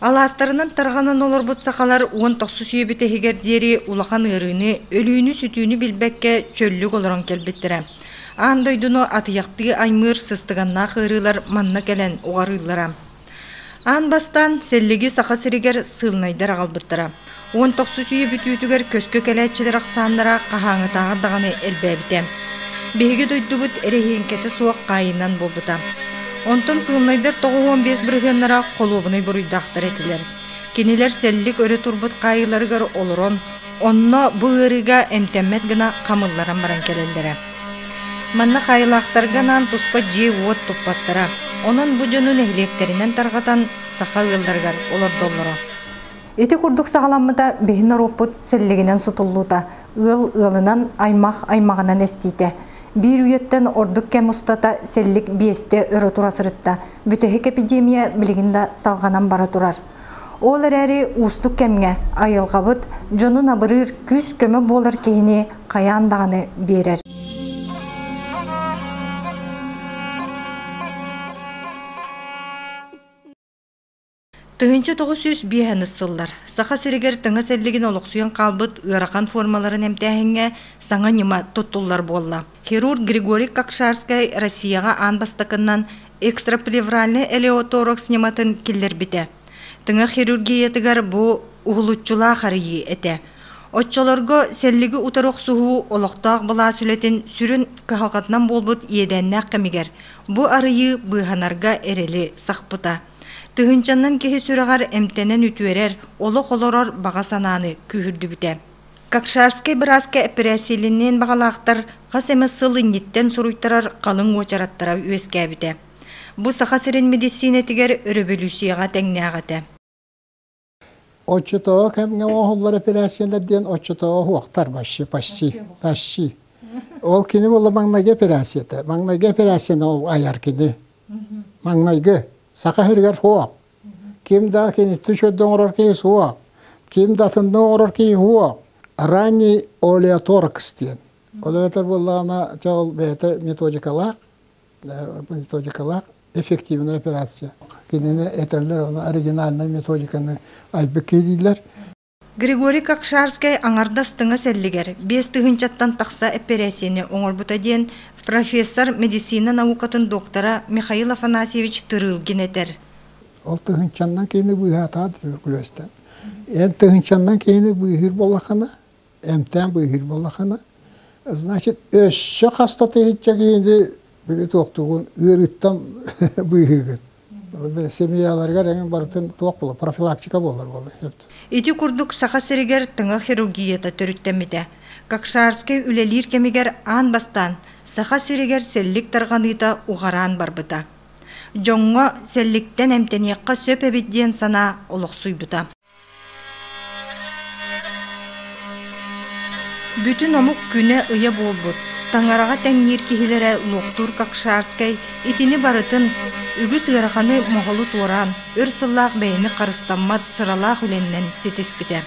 Аластарынан тарғанан олар бұт сақалар 19 сүйебіті хегердері улақан ұрыны, өлүйіні сүтүйіні білбәкке чөллік оларан келбеттірі. Андойдуну атыяқты аймыр сыстығанна қырылар манна кәлен оғарылара. Ан бастан сәллігі сақа сірігер сылнайдар ағалбыттыра. 19 сүйебіті үтігер көскө кәләтчілер ақсанлара қағаңы тағырдағаны әлбәбіті. Беге дойды бұт әрехенкеті суақ қайынан болбыта. Онтон сылнайдар 15 біргенлара қолуғыны бұрыйдақтар етілер. Кенелер сәллік өрі турбут қайыларығар олырон, онно бұғырыға әмтәммет гына қамылларан баран келелдері. Манна қайылақтарғанан тұспа же от тұппаттара, онын бұжының әхлектерінен тарғатан сақа ғылдарғар олар доллары. Еті күрдік сағаламыда бейінар опыт сәллігінен сұтылуыта, ғыл-ғылынан аймағынан әстейті. Bir üyetten orduk kem ustata sellik biyeste örü turasırıtta. Bütehek epidemiya biliginde salganan bara turar. Olar eri ustuk kemge ayılgabıt, jonun abırır küs kömü bolar kehini kayandağını berer. Тыгынчы 901 сыллар. Саха сиригер тыңа сәллеген олықсуян қалбыт ырақан формаларын әмтәхінге саңа нема тұттулар болла. Хирург Григорий Кокшарский Россияға анбастықыннан экстраплевральный элеоторокс нематын келдер біте. Тыңа хирургиятығар бұ ұғылытчыла қарыйы әте. Отчолорго сәллегі ұтарық сұху олықтақ бұла сүлетін сүрін қағалғатынан болбыт едәннәқ кәмегер. Бұ арыйы бұғанарға әрелі сақпыта. Тыгынчаннан кеһи сүрәгәр эмтенен үтүерер, олық олорор баға сананы күйірді біте. Кокшарский біразке операциялинен бағалақтар қас әмі сыл иннеттен сұруйтарар қалың очараттара өске біте. Бұ сақа сирен медицина тігер өрөбөлүсияға тәңне ағаты. Очытоға кәмге оғылар операциялардан очытоға хуақтар паши. Ол кені болы маңнайғы операцияты. Маңнайғы операцияны ол аяр кені. Маңнайғы. Сақа хүргер хуақ. Кем да кені түшөддің орар кей хуақ. Кем да тындың орар кей хуақ. Ранний олеоторакс дейін. Олеотор болағына жауыл бәйті методикалақ, эффективный операция. Кенені әтәлер оны оригинальный методиканы айбы кейдейлер. Григорий Кокшарский аңардастыңа сәллігер. 5 тыгынчаттан тақса операцияны оңыр бұта дейін профессор медицина наукатын доктора Михаил Афанасьевич Тырыл генетер. Ол тыгынчаннан кейіні бұйғата туберкулезтен. Ән тыгынчаннан кейіні бұйғыр болақана, әмтен бұйғыр болақана. Значит, өші қастаты етчі кейінді білі тоқтығын үйріттен бұйғырғын. Семьяларға рәңін барытын тоқ болы, профилактика болар болы. Ити күрдік сақа сірігер тыңа хирургията төріттемеді. Кокшарский үлелер кемегер ан бастан сақа сірігер сәллік тарғаныйта уғаран барбыта. Жоңға сәлліктен әмтенеққа сөп әбедден сана олық суйбыта. Бүтін омық күні ұя болбыт. Таңараға тәңнер кехілері лоқтур Кокшарский итini барытын үгіз ғырақаны моғылы туаран, өрсыллақ бәйіні қарыстаммат сыралақ үленнен сетес біте.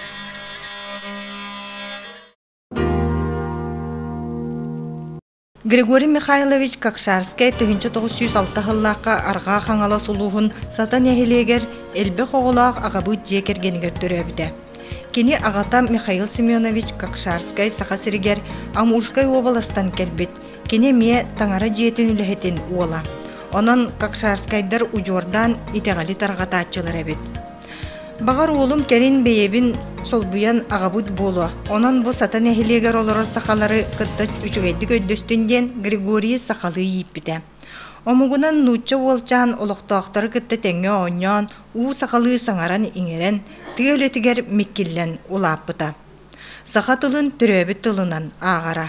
Григорий Михайлович Кокшарский 1906 жыллаққа арға қаңала сұлуғын сатан әхелегер әлбі қоғылақ ағабыт жекергенігер түрі біте. Кені ағата Михаил Семенович Кокшарский сақа сірігер Амурской областан келбет. Кені ме таңара жетін үліхетін уола. Онын Кокшарскайдар ұжордан итеғалі тарғата атчылар әбет. Бағар олым кәрін бейебін солбуян ағабыт болу. Онын бұл сатан әхелегер олары сақалары күтті үшігейдік өйдөстінден Григорий сақалы еппіде. Омугунан нучча олчан олықтақтары күтті тәңе оңян, у сақалы саңаран иңерен, тігеулетігер меккеллен улаппыта. Сақа тылын түрөбі тылынан ағара.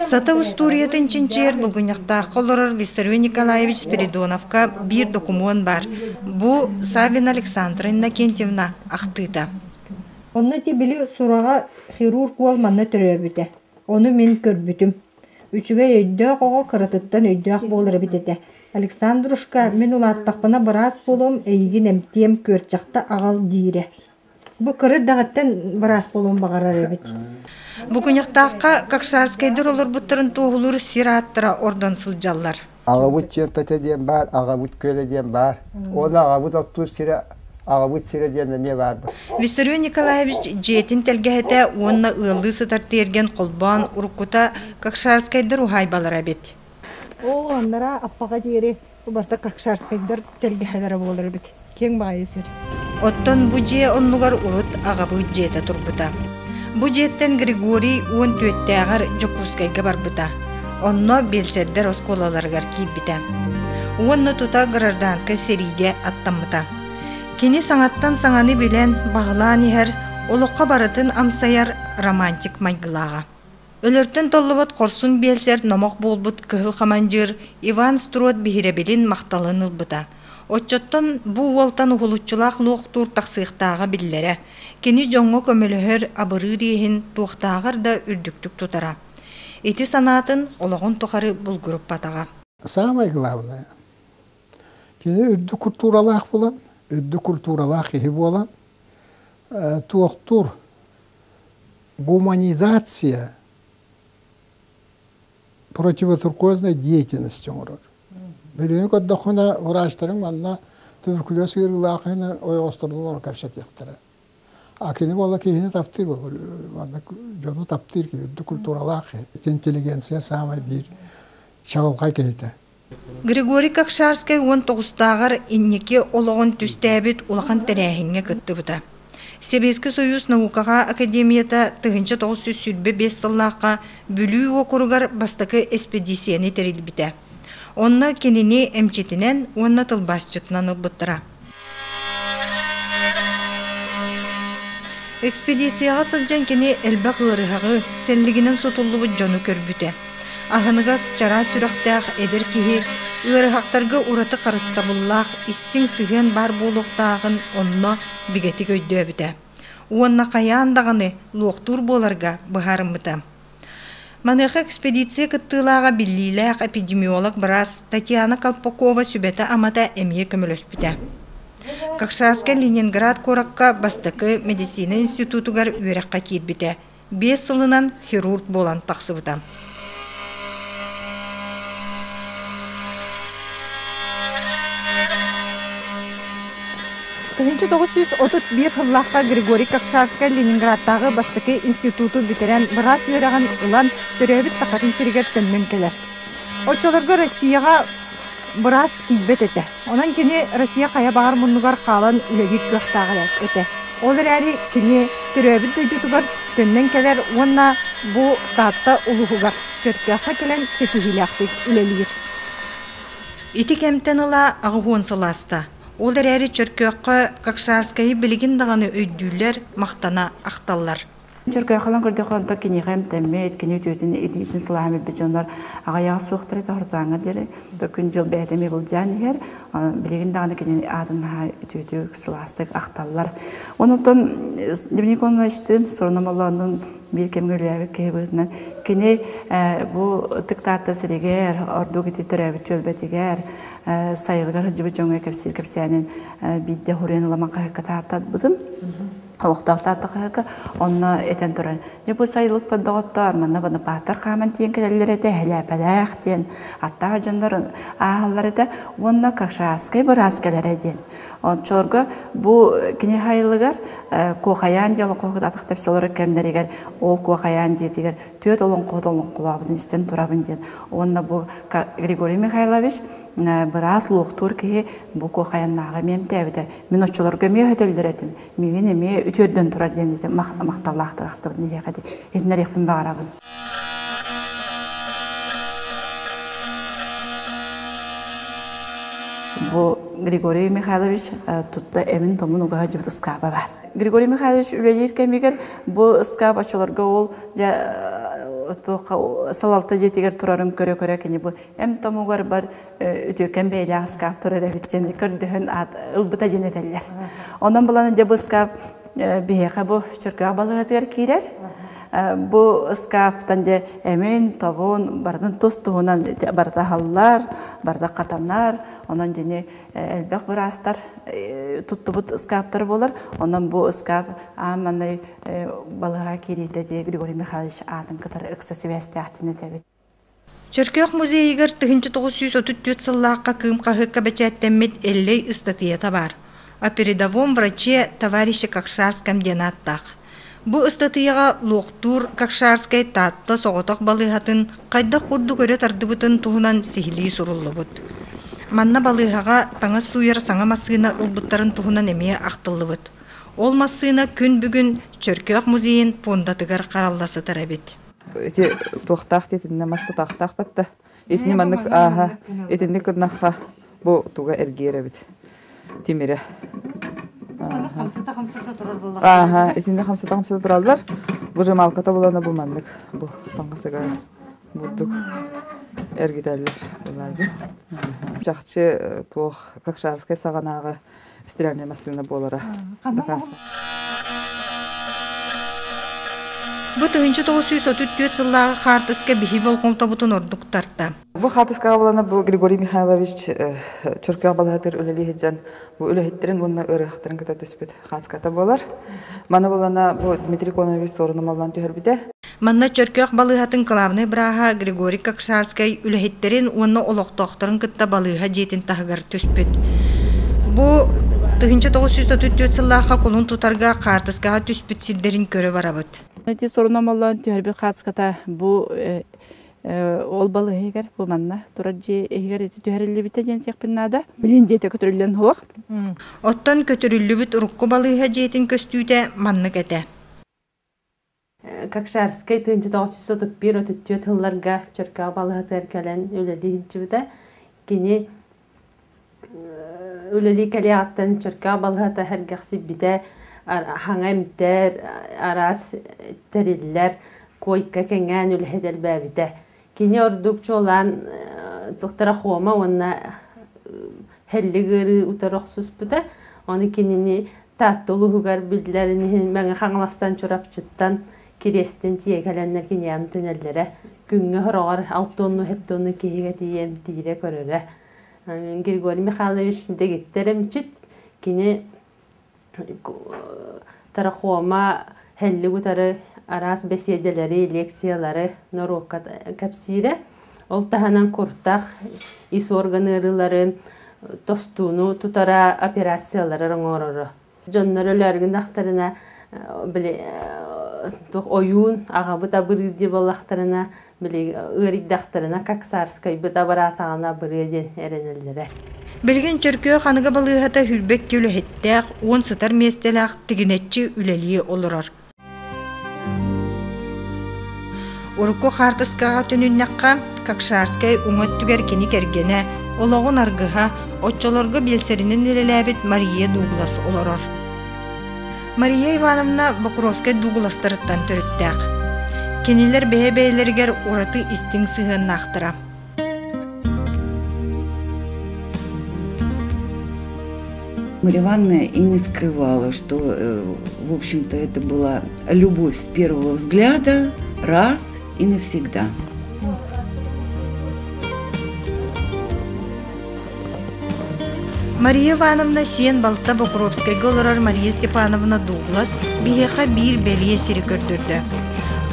Сата Устуриятын чинчер бұлғыняқта қолырыр Виссарию Николаевич Спиридоновка бір документ бар. Бұ Савин Александра Иннокентьевна ақтыта. Онны тебілі сұраға хирург олманны түрөбіті. Оны мен көрбітім. Үчіге өйдөк оға қырытыттан өйдөк болыр бітеті. Александрушка, мен улаттақпына біраз болуым әйгін әмтем көрчақты ағал дейірі. Бұ кырыр дағаттан біраз болуым бағарар әбіт. Бұкынықтаққа Кокшарскайдар олар бұттырын тоғылыр сираттыра ордан сылжалар. Ағабыт чемпеті ден бар, ағабыт көлі ден бар. Оны ағабыт отту сирі Ağabey sirediyen ne vardı? Виссарион Николаевич жетин телгәһетә уонна ыаллы сытар терген колбан уруккута Какшарскайдар ухай балара бит. О, аннара аппага диере барта какшарскайдар телгәһәләре булыр бит. Кең байысыр. Оттон бу же оннугар урут агабы жета турбута. Бу жеттен Григорий уон төттәгәр Жокускайга барбыта. Онно белсердер осколаларгар кийбите. Уонна тута гражданская сериге аттамыта. Кини саңаттан саңаны билен бағылан ихер, олыққа барытын амсаяр романтик майгылаға. Өлөртін толлыбыт корсун белсер номок болбут кыхыл хаманжыр Иван Строт бихиребелин мақталын ылбыта. Отчоттон бу уолтан ухулуччулақ луқтур тақсыйқтаға биллере. Кини жоңго көмөлөһөр абырыр ехин туқтағыр да үрдүктүк тутара. Эти санатын олығын тухары булгуруп батаға. Самое главное, кини үрдү культуралақ болан, үрдү культуралақ ехи болан, туқтур гуманизация противотуркозной деятельности. Билен көддөхүнө врачтарын манна туберкулез ырылаакына ой остурдулар капшат яктара. Акини бола кийини таптыр бол. Манна жону таптыр ки культуралаак, интеллигенция самый бир чагылга кейте. Григорий Какшарский 19-тагар иннеке ологон түстәбит улахан тәрәһиңе кыттыбыта. Советский Союз наукага академията 1905 сыллаққа бүлүү окуругар бастакы экспедицияны терилбите. Онна кенини эмчетинен, онна тылбашчытынан ылбыттыра. Экспедицияға сылжан кені элбақ ырыхағы сәллігінен сотуллыбы жону көрбүте. Ахыныгас чара сүрақтақ эдер кихи ырыхақтарға ураты қарыстабыллақ истин сыген бар болуқтағын онна бігеті көйдөбіте. Онна қаяндағыны луқтур боларға бұхарымыта. Манеха экспедиция кыттылаға биллиләқ эпидемиолог брас Татьяна Колпакова сүбәті амата әмие көмілөспіте. Какшарская Ленинград коракка бастакы медицина институтугар үйрәққа кирбіте. 5 сылынан хирург болан тақсыбыта. 1931 жыллаққа Григорий Какшарская Ленинградтағы бастықы институту бітірен біраз үйраған ұлан төрәбіт сақатын сірігер төнмен келер. Отчаларға Россияға біраз тейбет еті. Онан кені Россия қая бағар мұнығар қалан үлегет көқтағы еті. Олар әрі кені төрәбіт дөйдетігер төнмен келер, онна бұ татта ұлығыға жөркеққа келен сетігіліяқтық үлелігір. Ити кәмтен ұла ағуын сыласта. Олар әрі чөркөққа Какшарскайы білігін дағаны өйдүйлер мақтана ақталлар. Чөркөқалан көрді қонпа кенеғайым тәммет, кене өтетін едейтін сылағымет бәжонлар ағаяғы суықтыры тағыртаңа дәрі. Күн жыл бәйтәме бұл жан ер, білігін дағаны кене адынға өтетік сыластық ақталлар. Онытын, демнек оны іштін, сұрынамаланын bir kemgülüyəvi kebirdən kini bu tıktata sirigər ordu giti törəbi tölbətigər sayılgar hıcıbı jonga kapsir kapsənin biddə hurenlamaqa həkatata budım. Halықтақтақтыққа онна етен тұран. Не бұл сайылық поддағыттар, мұнна бұны бақтар қамын тиен кәлелер еті, әлі тен, аттағы жондар ағалар еті, онна Какшарскай бір аскелер еден. Чорға бұл кіне хайылығар, қоқаян делі қоқыт атықтап солары кәмдерігер, ол қоқаян жетігер, төт олың қотылың құлабын істен тұрабын ден. Онна бұл Григорий Михайлович біраз луқтур кеге бұл қоқаяннаға мен тәбіді. Мен отчыларға ме өтелдер етім. Мен еме үтөдден тұра ден еді мақталақты ақтығын егеде. Етінер екпін бағарабын. Бұл Григорий Михайлович тұтты әмін томын ұғаға жібіт ұскабы бар. Григорий Михайлович үлелер кәмегер бұл ұскаб açыларға ол салалта жетігер тұрарын көрі кені бұл әм томуғар бар үтөкен бәйлі ұскаб тұрар әбіттен көрдіхін ұлбыта женетелер. Онан бұланы де бұл ұскаб бейеқа бұл чүркі ағбалығатығар кейдер. Бұл ұскаптан де әмін, табын, бардың тұстығынан барда халлар, барда қатанар, онан дене әлбәқ бір астар тұтты бұд ұскаптар болар. Онан бұл ұскап аманай балыға керейді де Григорий Михайлович атын қытар ұқсасы бәсті ақтыны тәбет. Чөркөк музейгер 1934 сыллаққа кым қағыққа бәчәттәмет әллей ұстатията бар. о передовом враче товарище Кокшарском денаттах. Бу ыстатыяга луктур Кокшарской татта соғотақ балыгатын қайда курду көрө тардыбытын туһунан сихили суруллубут. Манна балыгага таңа суйар саңа масыына улбуттарын туһунан эмие актыллыбыт. Ол масыына күн бүгүн Чөркөк музейин пондатыгар каралласы тарабит. Эти туохтах тетинне маста тахтах батта. Этни маннык аха, этинне кырнахха бу туга эргеребит. Тимире. Хамсыта турар болла. Ага, этинне хамсыта туралдар. Бу жамалката булана бу маннык. Бу таңгасыга бурдук эргиделер булайды. Жакчы туох Кокшарская саганагы стиральная машина болара. Бу 1934 жыллағы Хартыска бихи болғым табытын ордук тарта. Бу Хартыска болана бу Григорий Михайлович Чөркөк балыгатыр үлели хеджан бу үлехеттерин бунна ырыхтарын ката төспөт Хартыската болар. Мана болана бу Дмитрий Конович сорunu малдан төһөрбите. Манна Чөркөк балыгатын кылабыны браха Григорий Кокшарскай үлехеттерин уонна олоқтоқтарын кытта балыга жетин тахыгар төспөт. Бу 1934 жыллағы колун тутарга Хартыскага төспөт силдерин көрө барабыт. Эти сорунамаллан төһөрбү Хартыската бу ол балыгыгар бу манна тураджи эгер эти төһөрүлүбүтэ жентек пиннада билин жете көтөрүлгөн хуак. Оттон көтөрүлүбүт урукку балыга жетин көстүүтэ манны кете. Кокшарскай 1931 жылларга Чөркөк балыгатыр келен үлелийинчибите кини үлели келиаттан Чөркөк балыгата хергексибите хаңаймтер арас териллер койка кеңен үлхедер бәбите. Кини ордук чолан доктора хома онна хеллигери утароксус бута. Оны кинини таттылы хугар билдерин мен хаңластан чурапчыттан кирестен тиегеленнер киниям тенеллере күнгө хорогор 6 тонну 7 тонну киге тием тире көрөрө. Мен Григорий Михайлович дегеттеремчит кини тарахома хеллигутары арас беседелери, лекциялары норокка капсире. Ол таханан куртах ис органырыларын тостуну тутара операциялары рыңорору. Жоннорөлөргүн дактарына биле оюн агабыта бирди балактарына биле ырик дактарына Кокшарскай быта баратагына бирден эренелдере. Билген Чөркөк ханыга балыгата хүлбек көлөһеттәк 10 сытар местелак тигинетчи үлелие олорор. Урукку Хартыскага түнүннакка Кокшарскай уңат түгер кини кергене ологон аргыга отчолорго белсеринин үлелебит Мария Дуглас олорор. Мария Ивановна Покровскай Дугластарыттан төрүттәк. Кинилер бэйбейлергер ураты истиң сыгыннактыра. Марья Ивановна и не скрывала, что, в общем-то, это была любовь с первого взгляда, раз и навсегда. Мария Ивановна сиен балта Покровскай голорар Мария Степановна Дуглас бихеха бир белие сири көрдүрдү.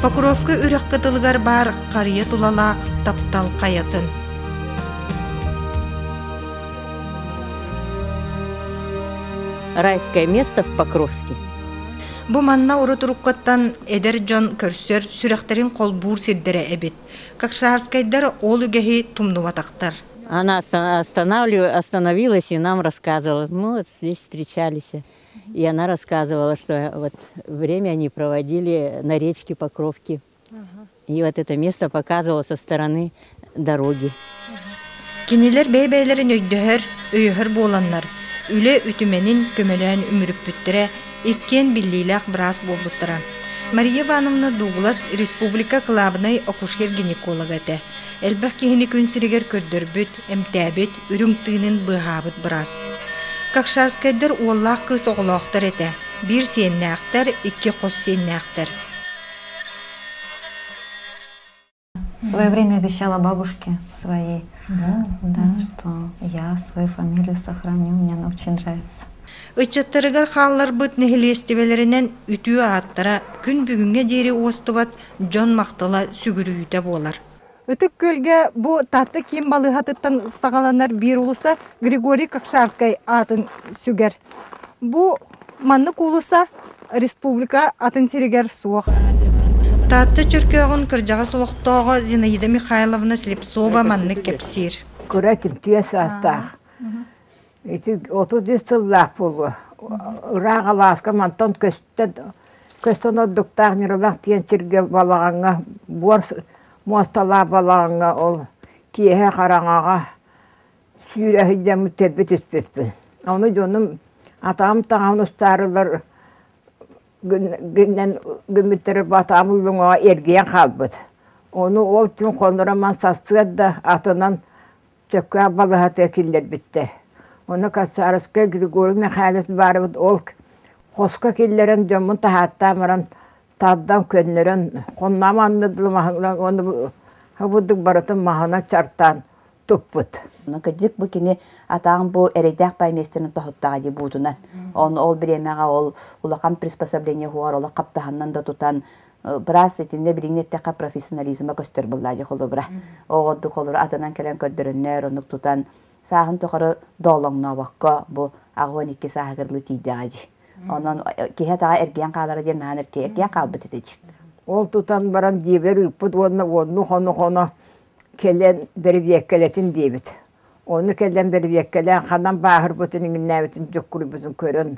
Покровка үрек кытылгар бар карыя тулалак таптал каятын. Райское место в Покровске. Бу манна уру туруккаттан эдер жон көрсөр сүректерин колбур сирдере эбит. Кокшарскайдар ол үгехи тумнуватактар. Она остановилась и нам рассказывала. Мы вот здесь встречались. И она рассказывала, что вот время они проводили на речке Покровки. И вот это место показывало со стороны дороги. Кинилер бейбейлерин өйдөхөр боланнар. Үле үтүменин көмөлөн үмүрүп бүттүрө, иккен биллилак брас болбуттара. Мария Ивановна Дуглас республика кылабынай акушер-гинеколог эте. Элбэх кихини күн сиригер көрдөрбүт, эмтәбит, үрүңтыынын быхабыт брас. Кокшарскайдар уоллах кыз оголоохтар эте. Бир сиеннээхтер, 2 кос сиеннээхтер. В свое время обещала бабушке своей, да, что я свою фамилию сохраню, мне она очень нравится. Ычаттарыгар халлар быт нехилестебелеринен үтүү аттара күн бүгүнгө жери остубат жон мактала сүгүрүүтэ болар. Ытык көлге бу татты ким балыгатыттан сагаланар бир улуса Григорий Кокшарскай атын сүгер. Бу маннык улуса республика атын сиригер суох. Татты чүркөөгүн кыржага солоктоого Зинаида Михайловна Слепцова маннык кепсир. Күрәтим түйәс астақ. Оту дистыллақ болу. Ұраға ласқа мантон көстен отдықтақ неролақ тиен чирге балағанға, бор мостала балағанға, ол киеге қараңаға сүйрі хүдемі тәбет іспеппін. Оны жоным атам тағын ұстарылар гүннен гүміттері батамылыңға ергеен қалбыд. Оны ол түн қоныраман састығады атынан Чөккә балыға тәкілдер біттер. Оны Кокшарскай Григорий Михайлович барыбыд ол қосқа келдерін дөмін тахаттамырын таддан көнлерін қоннаманды дылмағылан оны бұдық барытын мағына чарттан тұппыд. Кәдік бұл кені атағын бұл әрейдәқ байместерінің тұхыттаға де бұдынан. Оны ол біремеға ол ұлақам приспособление хуар олы қаптағаннан да тұтан Брас этинде билиңнеттеқа профессионализма көстөр буллади холу бра. Оғодды холу атынан келен көддөрүннөр онук тутан сағын тоқары долоңна баққа бу ағуан икки сағығырлы тейдіғади. Онан кехетаға әрген қалары ден нанырте әрген қалбыт етеді. Ол тутан баран дейбер үппіт оны хону келен беріп еккелетін дейбіт. Оны келен беріп еккелен қанан бағыр бұтын иңіннәбітін жүккүрі бұтын көрін.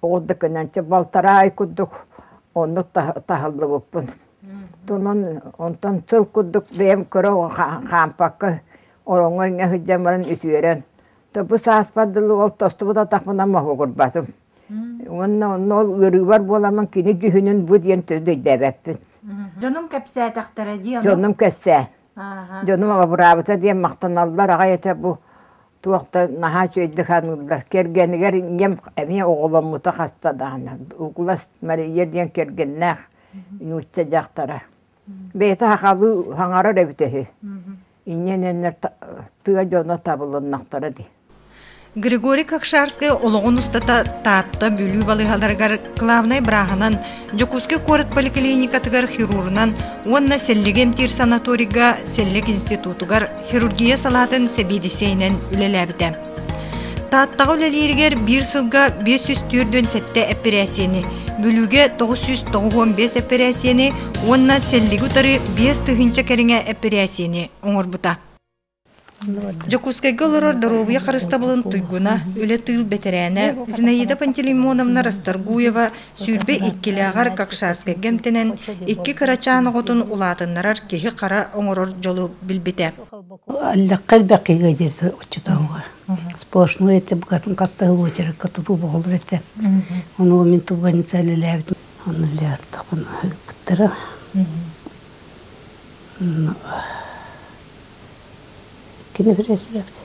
Оғыдды көнәнче балтара ай күддік. Onu tahıldı buppun. Ondan tıl kudduk benim kuru kampakı oğunun hüccemanın ütüyeren. Bu sağıspadılı ol tostu bu da takmadan mahı kurbatım. Onun ol ürü var bolamın kini dühünün bu diyen türdü debeppin. Canım kepse taktara diyor. Canım kepse. Canım ama brabıta diyen maktan aldılar. Ağayete bu tuğakta naha söyledik hanımlar. Kergeniger yem emiye oğlan mutakasta dağına. Uğulas yerden kergenler yutacaklara. Beyti hakalı hangara revtehi. İnyenenler tığa jona tabılınnaktara di. Григорий Кокшарскай ологон устата таатта бүлүү балыгаларгар главный браханан Жокуске корот поликлиникатыгар хирургунан уанна селлигем тир санаторийга селлек институтугар хирургия салатын себидисейнен үлеләбите. Тааттагы үлелеригер бир сылга 504 сетте операцияны, бүлүүгө 995 операцияны, уанна селлиги утары 5 тыгынча кериңе операцияны оңорбута. Жокускайга олорор здоровья харыстабылын туйгуна, үле тыл бетерәне, Зинаида Пантелеймоновна Расторгуева сүрбе иккилягар Кокшарскай гемтенен, икки карачаны готун улатыннарар кехи кара оңорор жолу билбите. Аллаққал бақиға дерді отчетауға. Сплошной это богатын қастағыл өтері қатыру болыр еті. Оны омен тубаница әлеләбді. Оны ләрді бұны бұттыры. Кені біресілерді.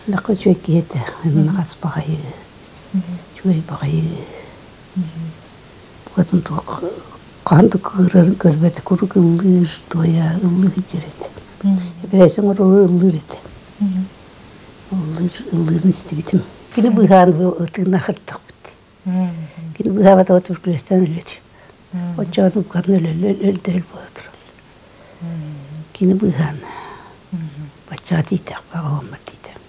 Лақы жөйкі еді. Мұнағас бағайы. Жөй бағайы. Бұғатын туақ қанды күрарын көрбәді. Күрік ұлыр, тоя, ұлыр едереді. Біресің ұры ұлыр еді. Ұлырын істебетім. Кені бұған ұтығына қырттақ бітті. Кені бұға бата отыр күрестен өледі. Отчағын ұлғарын өлді бола тұрал. Кені бұған бача дейтақ баға омар дейтақ.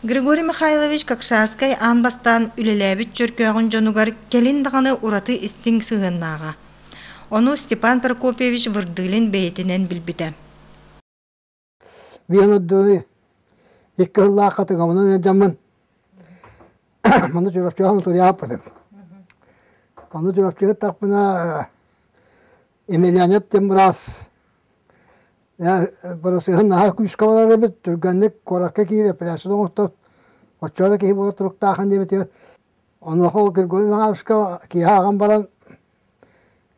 Григорий Михайлович Кокшарскай анбастан үлеләбит жөркөғын жонугар келин дағаны ураты истин сығыннаға. Onu Степан Прокопьевич вырдылын бейтінен білбіді. Мен өдді екі ұлла қатыға мұнын әжамын. Мұны жүрапчығын тұрия апыдым. Мұны жүрапчығы тақпына емелянеп тем біраз. Бұрысығын наға күш қабарар әбіт. Түргенлік қораққа кейір әпірәсі доңықтып. Отчары кейі бұл тұрықтағын демет. Оны қол Григорий Михайловичқа кейі аған баран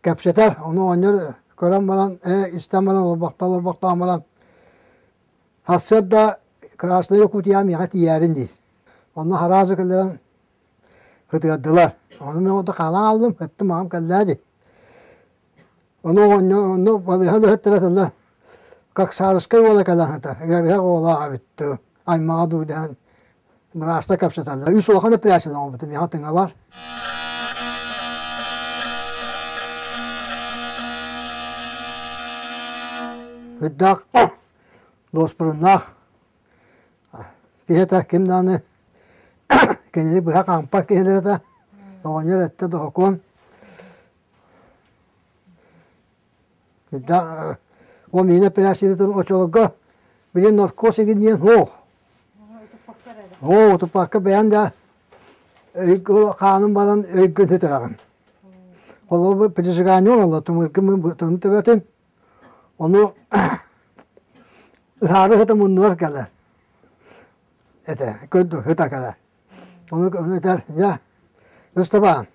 Kapseter, onu oynuyor, gören falan, istemeden olbakta falan. Hasret da kıraslı yok utiyam yakat yerindeyiz. Onu harazı kıldıran hıtıyadılar. Onu ben orada kalan aldım, hıttım ağam kıllardı. Onu oynuyor, onu balığı hıttıratırlar. Kokşarskay ola kalan hıtır. Eğer ola abitti. Aymağa duyduğun. Burası kapseterler. Üç olakan da plasiden oldu. Bir hatına var. Hüddaq, dostpurunaq. Kiheta kimdani, kenili bıha kampak kihilerete, oğanyer ette doğukun. Hüddaq, o mine prensiyetun oçoluqa, bilin norkosi gidiyen hoğ. Hoğ, tupakka beyan da, kanun baran öykün tütürağın. Oğlu prensiyetun oğlu, tümürkümün tübetin, onu ıharı hıtı munnuar kadar. Ete, kötü hıta kadar. Onu eder, ya, Mustafa,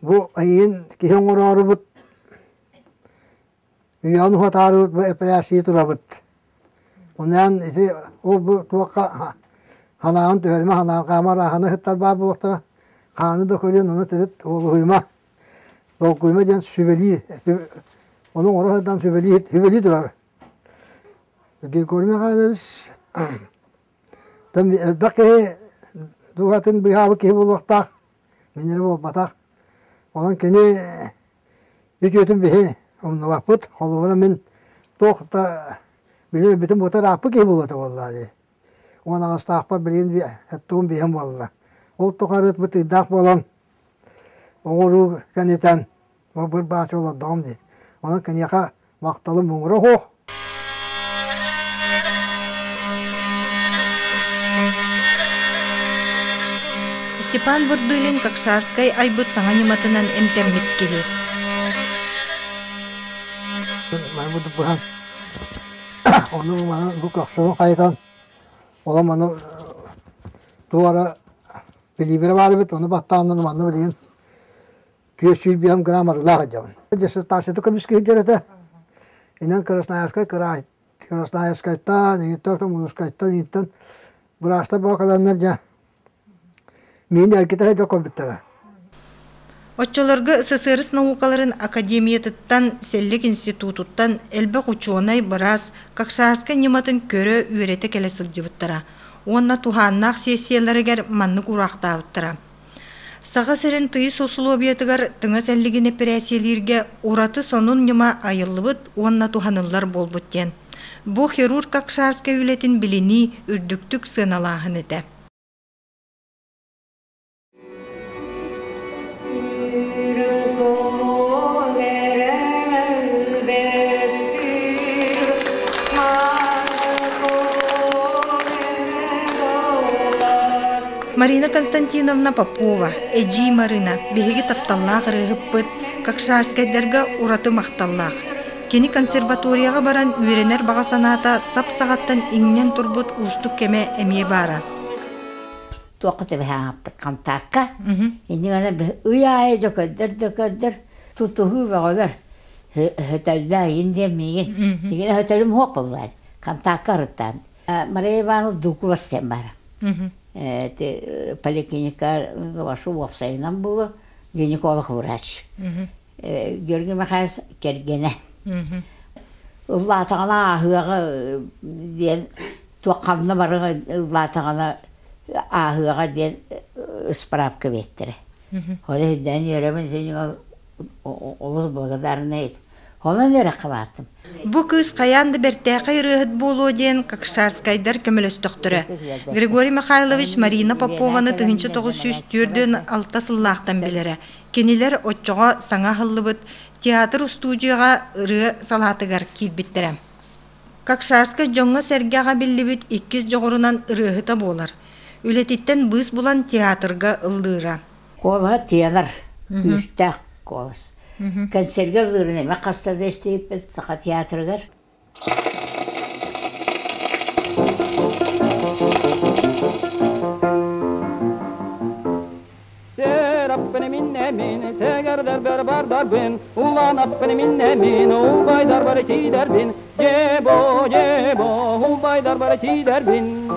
bu ayın kihin orarı but, Yanı hatarı bu epriyasiyeti rabıt. Ondan o bu tuğka hanağın tüherime hanağın kamara hanı hıttar babı oktara. Kanı da koyuyor onu türet oğlu huyma. O kuyma diyen süveli. Onun orasından süveli durar. Gir koyma kadar. Tam elbaki duatın bihavı ki bu vakta. Mineri bol batak. Onun kini yüküyotun bihi. Onu vakfut, oluvana min toqta biliyor bütün bu tarafı ki buldu vallahi. Ona astaqpa bilin bir ettuğum bir hem vallahi. O toqarıt bu tidaq bolan. Oğru kaneten o bir bahçe olan damdi. Ona kan yaka vaqtalı mungro ho. Степан Бурдулин Какшарскай айбыт саңаниматынан эмтеммит келер. Ben bu buran onu bana bu kakşonu kayıtan ola bana duvara bilibire var bit onu battanın bana bilin tüyesü bir hem grammar lağacağım. Cesur taşı tıkmış ki cerete inan Krasnoyarskay kıray Krasnoyarskay'ta ne tokta Munuskay'ta intan burasta bakalanlarca min erkete de kompütere. Отчолорга СССР наукаларын академиятыттан, селлик институттан элбе ученый барас Какшарскай нематын көрө үйрете келе сылжыбыттара. Онна туханнах сессияларыгер маннык урактабыттара. Сага серен тыйы сословиятыгар тыңа селлигине пресиялирге ураты сонун нема айыллыбыт, онна туханыллар болбуттен. Бу хирург Какшарскай үлетин билини үрдүктүк сыналаахын эте. Марина Константиновна Попова, Эджи Марина, беги тапталлах рыгыппыт, Какшарскайдарга ураты макталлах. Кени консерваторияга баран үйренер бага саната сап сагаттан иңнен турбут устук кеме эмие бара. Туакыты бахапты кантакка. Эни гана уяй жокөддөр тутуху багалар. Хөтөлдө индемиге. Тиген хөтөлүм хок болбайт. Кантакка рыттан. Мария Ивановна дукуластен бара. Поликлиника вашу вовсайнам было, гинеколог врач. Георгий Михайлович кергене. Латагана ахыга ден туаканна барыга латагана ахыга ден справка беттире. Хода ден йөрөмөн сен олус благодарный. Ona nere kıvattım. Bu kız kayandı berteğe rıhıt bolu diyen Kakşarskayдар kömölöstüktürü. Grigoriy Mikhailovich Marina Popova'nı 1904'dün alta sıllıqtan bilere. Keniler otçoğa sana hıllıbıt, teatr studiyaga rığı salatıgar kilbittirem. Kakşarskay jonga sergaga billibit ikiz joğurunan rıhıta bolar. Ületitten bız bulan teatrga ıldıra. Kola teatr, üstak kolas. Konserga vırneme kastada isteyip sakat tiyatrogar. Appene minne min, teger der berber der bin, ulan appene minne min, ubay der baraki der bin, jebo jebo, ubay der baraki der bin.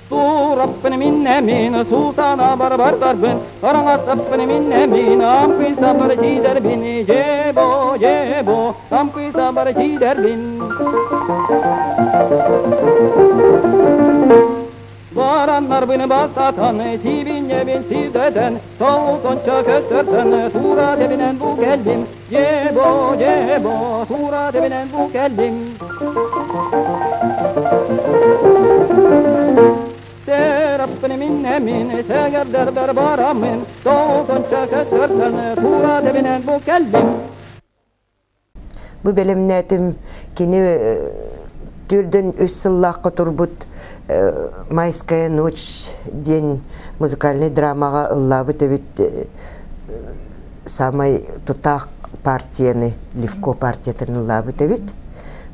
Tur appene minne min, sultana berber der bin, arangat appene minne min, ampisa baraki der bin, jebo jebo, ampisa baraki der bin. Baranlar beni basatan, tibinye bin sivdeden, soğutonça köstörten, tura debinen bu geldim, cebo cebo, tura debinen bu geldim. Serapını minne min, seger derber baramın, soğutonça köstörten, tura debinen bu geldim. Bu belimnetim kini türден 3 сыллаққа турбут майская ночь день музыкальный драмаға ыллабы тебит самай тутақ партияны Левко партиятын ыллабы тебит.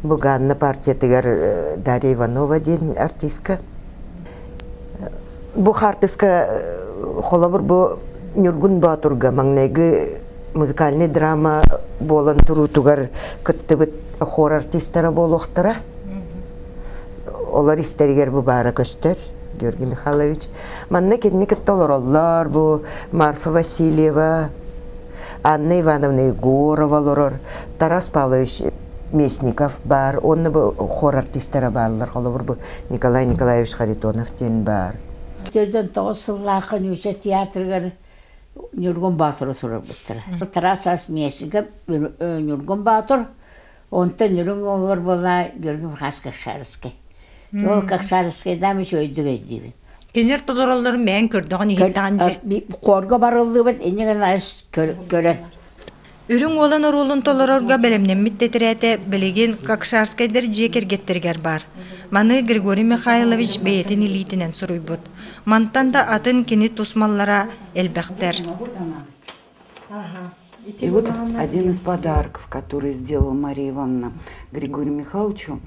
Буганна партиятыгар Дарья Иванова ден артистка. Бу артистка холабыр бу Нюргун Батурга маңнайгы музыкальный драма болан турутугар кыттыбыт хор артисттары болуқтара. Олар истеригер бу бара көстер, Георгий Михайлович. Манна кедни кыттолар олар бу Марфа Васильева, Анна Ивановна Егорова лорор, Тарас Павлович Местников бар, онны бу хор артисттары барлар, олар бу Николай Николаевич Харитонов тен бар. Төрден 9 сыллақын өше театргар Нюргун Батыр отырып біттірі. Тарасас Местников, Нюргун Батыр, онты Нюргун олар бола Георгий Михайлович Какшарский. Ол Какшарскайдан үш өйдік өйдейбін. Кенер тодораларын мән көрдіған егеттіған же? Қорға барылды біз, енеген айыз көрін. Үрін olan оролын толорорға бәлемнен миттетірәті білеген Какшарскайдар жекергеттергер бар. Маны Григорий Михайлович бәйетін илитінен сұруй бұд. Мантан да атын кені тусмаллара әлбәқтер. И вот один из подарков, который сделала Мария Ивановна Григорию Михайловичу,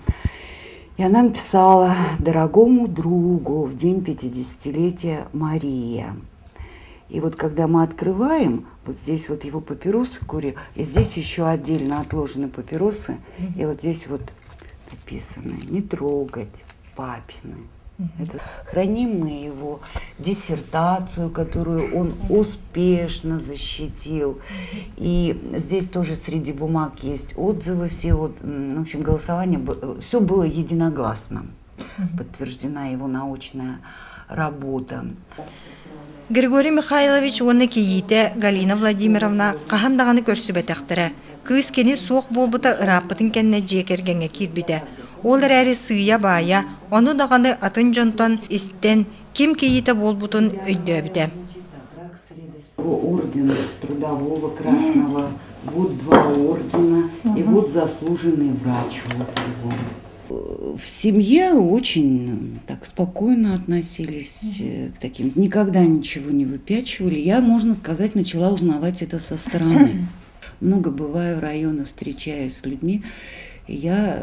и она написала: «Дорогому другу в день 50-летия Мария». И вот когда мы открываем, вот здесь вот его папиросы курил, и здесь еще отдельно отложены папиросы, и вот здесь вот написано: «Не трогать папины». Это храним мы его диссертацию, которую он успешно защитил. И здесь тоже среди бумаг есть отзывы, все в общем, голосование, все было единогласно. Подтверждена его научная работа. Григорий Михайлович оны кейите Галина Владимировна қахандағаны көрсібетіқтірі. Кыз кені соқ болбыта ыраппытын кәнне жекергенге кирбіді. Олар әрі сыя бая, оны дағаны атын жонтан істен кем кейите болбытын өйдөбіді. Орден Трудового Красного, вот 2 ордена, и вот заслуженный врач. Вот его. В семье очень так спокойно относились к таким, никогда ничего не выпячивали. Я, можно сказать, начала узнавать это со стороны. Много бываю в районах, встречаясь с людьми, и я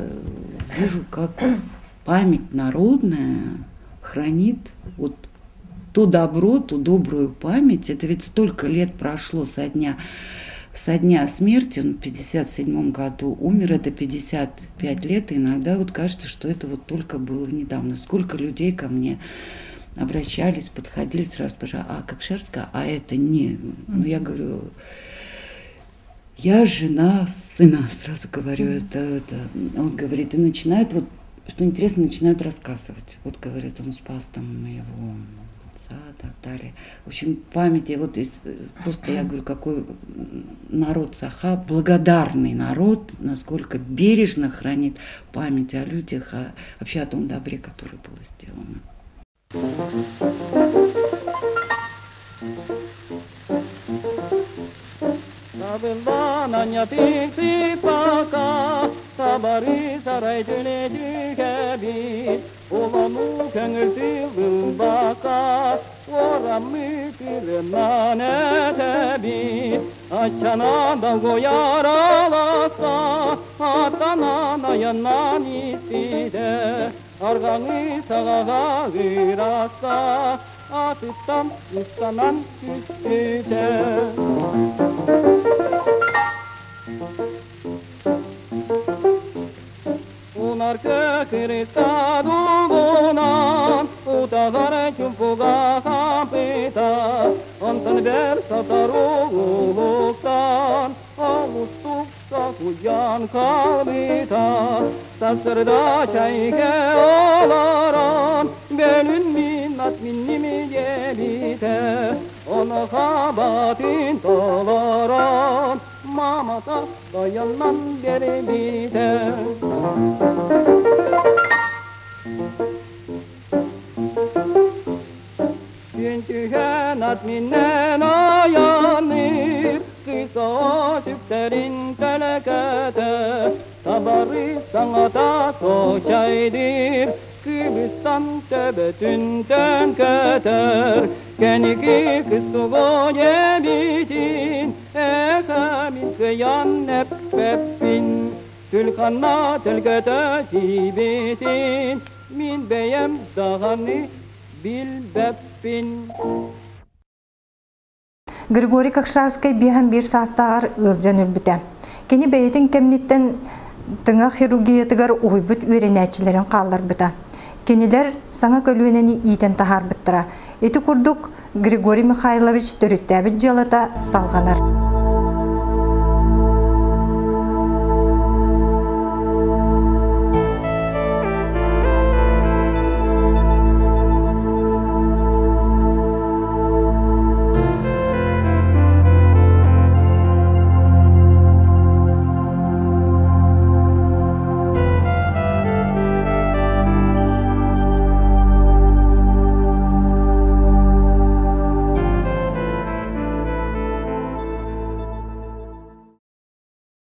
вижу, как память народная хранит вот то добро, ту добрую память. Это ведь столько лет прошло со дня смерти, он в 1957 году умер, это 55 лет, и иногда вот кажется, что это вот только было недавно. Сколько людей ко мне обращались, подходили, сразу спрашивали: «А Какшарская? А это не...» Ну, я говорю: «Я жена сына», сразу говорю, это. Он говорит, и начинают, вот, что интересно, начинают рассказывать. Вот, говорит, он спас там моего отца, так далее. В общем, память, вот просто я говорю, какой народ Саха, благодарный народ, насколько бережно хранит память о людях, вообще о том добре, которое было сделано. Sabıldananya pik baka, sabari saray döneci gibi, olanı köngül tilgül baka, oramı tilmane tebi, açana da koyar alasa, atana yandan istide, arganı sağa gırasa, atıttan ustanan üstüde. Unar kökürüsta dugunan, utazar çumpuga kapita, ondan ber satar uğuluktan, avustuksa kuyan kalbita, tasırda çayke olaran, bölünmin at minnimi gelite onu kabatin toloron mamata dayanmam geri bite Tühen at minnen ayanır kısa tüplerin telekete Tabarı sanata soçaydır Kıbrıs'tan tebetünden keter Keniki kısuğu yebitin Ehemin kıyan hep Tülkanna telkete sibitin Min beyem dağını bilbeppin Григорий Кокшавский бихан бир састагар ыржан үлбүтэ. Кени бейетин кемниттен тыңа хирургиятыгар уйбут үйренәчилерин калларбыта. Кенилер саңа көлүнени иитен тахарбыттыра. Эти курдук Григорий Михайлович төрүттәбит жалата салганар.